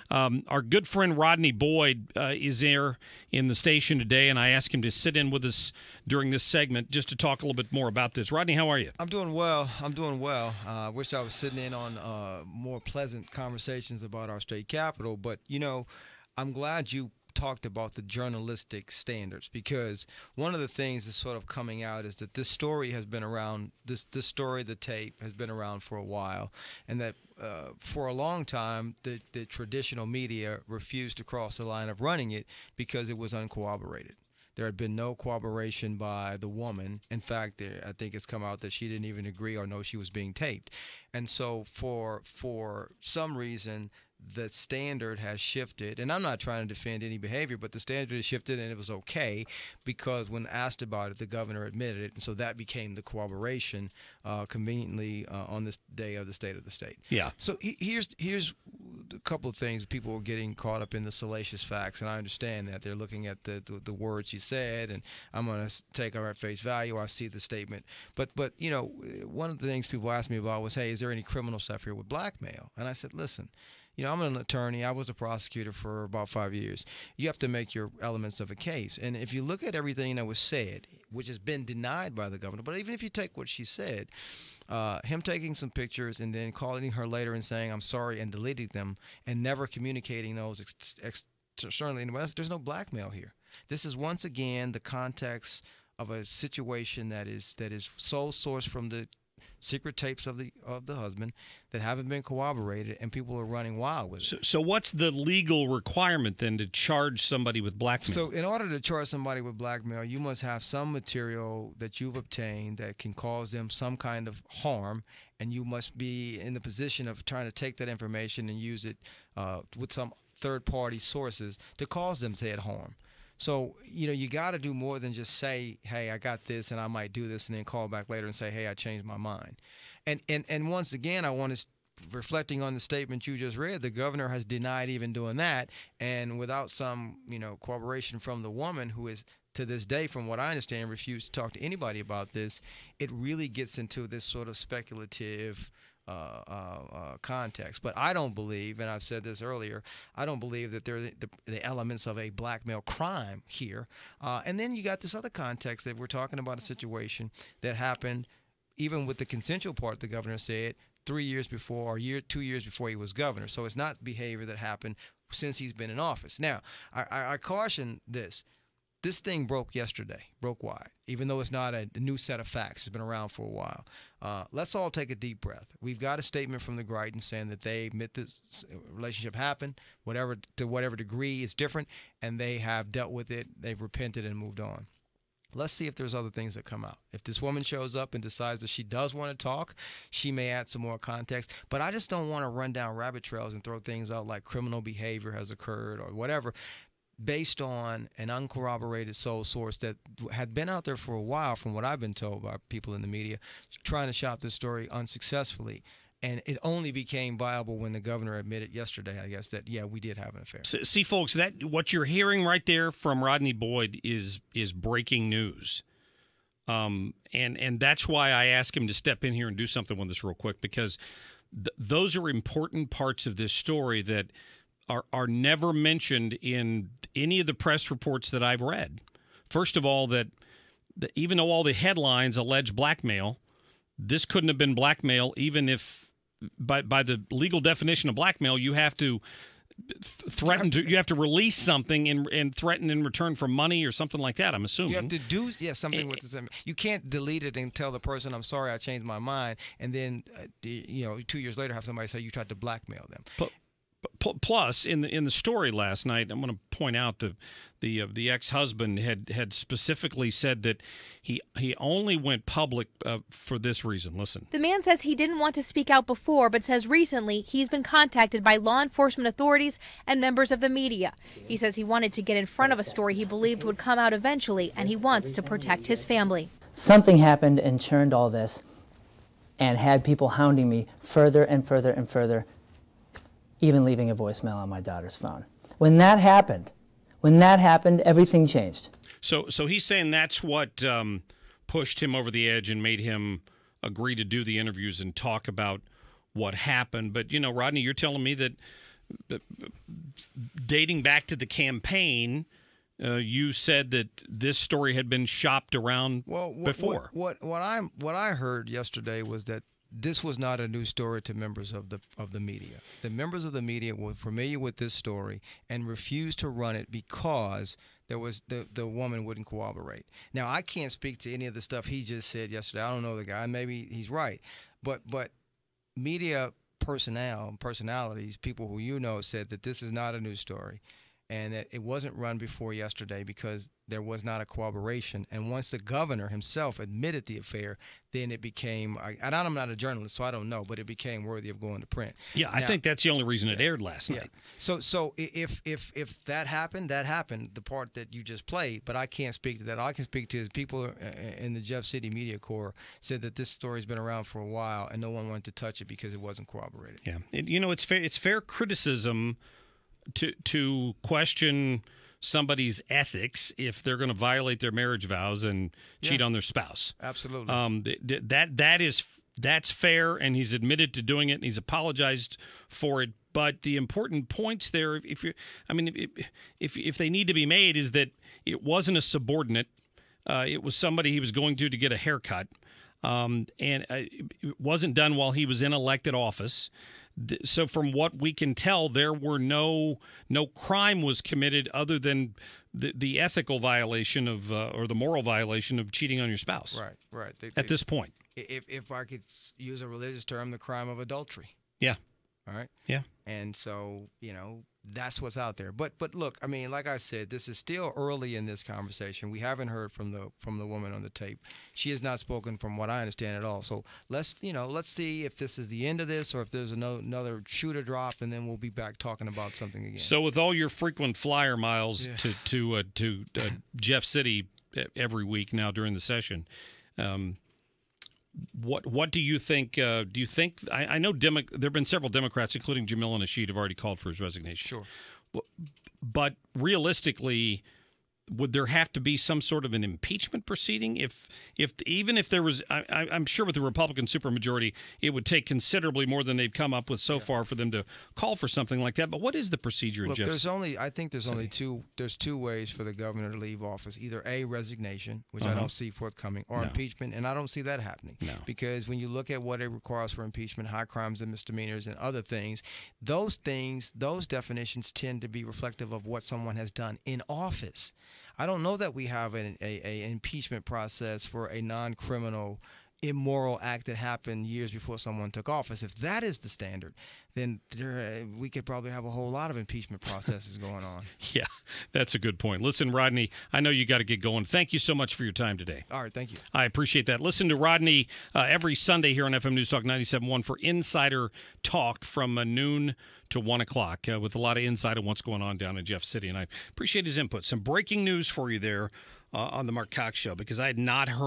Our good friend Rodney Boyd is there in the station today, and I asked him to sit in with us during this segment just to talk a little bit more about this. Rodney, how are you? I'm doing well. I wish I was sitting in on more pleasant conversations about our state capitol, but, I'm glad you talked about the journalistic standards, because one of the things that's sort of coming out is that this story has been around, this story, the tape, has been around for a while, and that for a long time the traditional media refused to cross the line of running it because it was uncorroborated. There had been no corroboration by the woman. In fact, I think it's come out that she didn't even agree or know she was being taped. And so for some reason, the standard has shifted, and I'm not trying to defend any behavior, but the standard has shifted, and it was okay because when asked about it, the governor admitted it, and so that became the corroboration conveniently on this day of the state of the state. Yeah. So here's a couple of things. People were getting caught up in the salacious facts, and I understand that. They're looking at the words she said, and I'm going to take her at face value. I see the statement. But one of the things people asked me about was, hey, is there any criminal stuff here with blackmail? And I said, listen, I'm an attorney. I was a prosecutor for about 5 years. You have to make your elements of a case. And if you look at everything that was said, which has been denied by the governor, but even if you take what she said, him taking some pictures and then calling her later and saying, I'm sorry, and deleting them and never communicating those externally, there's no blackmail here. This is once again the context of a situation that is sole source from the secret tapes of the husband that haven't been corroborated, and people are running wild with it. So what's the legal requirement then to charge somebody with blackmail? So in order to charge somebody with blackmail, you must have some material that you've obtained that can cause them some kind of harm, and you must be in the position of trying to take that information and use it with some third-party sources to cause them said harm. So, you got to do more than just say, hey, I got this and I might do this, and then call back later and say, hey, I changed my mind. And once again, I want to, reflecting on the statement you just read, the governor has denied even doing that. And without some, corroboration from the woman, who is, to this day, from what I understand, refused to talk to anybody about this, it really gets into this sort of speculative context. But I don't believe, and I've said this earlier, I don't believe that there are the elements of a blackmail crime here. And then you got this other context that we're talking about a situation that happened even with the consensual part, the governor said, 3 years before, or 2 years before he was governor. So it's not behavior that happened since he's been in office. Now, I caution this. This thing broke yesterday, broke wide, even though it's not a new set of facts. It's been around for a while. Let's all take a deep breath. We've got a statement from the Greitens saying that they admit this relationship happened, to whatever degree it's different, and they have dealt with it. They've repented and moved on. Let's see if there's other things that come out. If this woman shows up and decides that she does want to talk, she may add some more context. But I just don't want to run down rabbit trails and throw things out like criminal behavior has occurred or whatever, based on an uncorroborated sole source that had been out there for a while, from what I've been told by people in the media, trying to shop this story unsuccessfully. And it only became viable when the governor admitted yesterday, I guess, that, yeah, we did have an affair. See, folks, that what you're hearing right there from Rodney Boyd is breaking news. And that's why I asked him to step in here and do something with this real quick, because those are important parts of this story that are never mentioned in any of the press reports that I've read. First of all, that even though all the headlines allege blackmail, this couldn't have been blackmail, even if by the legal definition of blackmail, you have to threaten to, you have to release something and threaten in return for money or something like that, I'm assuming. You have to do something with this. You can't delete it and tell the person, I'm sorry, I changed my mind, and then 2 years later have somebody say you tried to blackmail them. Plus, in the story last night, I'm going to point out that the ex-husband had specifically said that he only went public for this reason. Listen. The man says he didn't want to speak out before, but says recently he's been contacted by law enforcement authorities and members of the media. He says he wanted to get in front of a story he believed would come out eventually, and he wants to protect his family. Something happened and churned all this and had people hounding me further and further and further, even leaving a voicemail on my daughter's phone. When that happened, everything changed. So he's saying that's what pushed him over the edge and made him agree to do the interviews and talk about what happened. But, Rodney, you're telling me that dating back to the campaign, you said that this story had been shopped around before. What I heard yesterday was that this was not a new story to members of the media. The members of the media were familiar with this story and refused to run it because there was the woman wouldn't cooperate. Now, I can't speak to any of the stuff he just said yesterday. I don't know the guy. Maybe he's right. But media personalities, people who you know, said that this is not a news story and that it wasn't run before yesterday because there was not a cooperation. And once the governor himself admitted the affair, then it became, and I'm not a journalist, so I don't know, but it became worthy of going to print. Yeah, I think that's the only reason it aired last night. So if that happened, the part that you just played, but I can't speak to that. All I can speak to is people in the Jeff City Media Corps said that this story's been around for a while and no one wanted to touch it because it wasn't corroborated. Yeah, it's fair criticism to question somebody's ethics if they're going to violate their marriage vows and cheat on their spouse. Absolutely. That's fair, and he's admitted to doing it, and he's apologized for it. But the important points there, if they need to be made, is that it wasn't a subordinate. It was somebody he was going to get a haircut, and it wasn't done while he was in elected office. So from what we can tell, there were no crime was committed other than the ethical violation of or the moral violation of cheating on your spouse. Right. At this point, if I could use a religious term, the crime of adultery. Yeah. All right. Yeah. And so, that's what's out there. But look, like I said, this is still early in this conversation. We haven't heard from the woman on the tape. She has not spoken, from what I understand, at all. So let's see if this is the end of this or if there's another shoe to drop, and then we'll be back talking about something again. So with all your frequent flyer miles to Jeff City every week now during the session, what do you think? Do you think I know there have been several Democrats, including Jamil Nasheed, have already called for his resignation. Sure, but realistically, would there have to be some sort of an impeachment proceeding? Even if there was, I'm sure with the Republican supermajority, it would take considerably more than they've come up with so far for them to call for something like that. But what is the procedure in Jeff? I think there's only two ways for the governor to leave office: either A, resignation, which I don't see forthcoming, or impeachment, and I don't see that happening. No. Because when you look at what it requires for impeachment, high crimes and misdemeanors and other things, those definitions tend to be reflective of what someone has done in office. I don't know that we have an impeachment process for a non-criminal, immoral act that happened years before someone took office. If that is the standard, then we could probably have a whole lot of impeachment processes going on. Yeah, that's a good point. Listen, Rodney, I know you got to get going. Thank you so much for your time today. All right, thank you. I appreciate that. Listen to Rodney every Sunday here on FM News Talk 97.1 for Insider Talk from noon to 1 o'clock with a lot of insight on what's going on down in Jeff City. And I appreciate his input. Some breaking news for you there on the Mark Cox Show, because I had not heard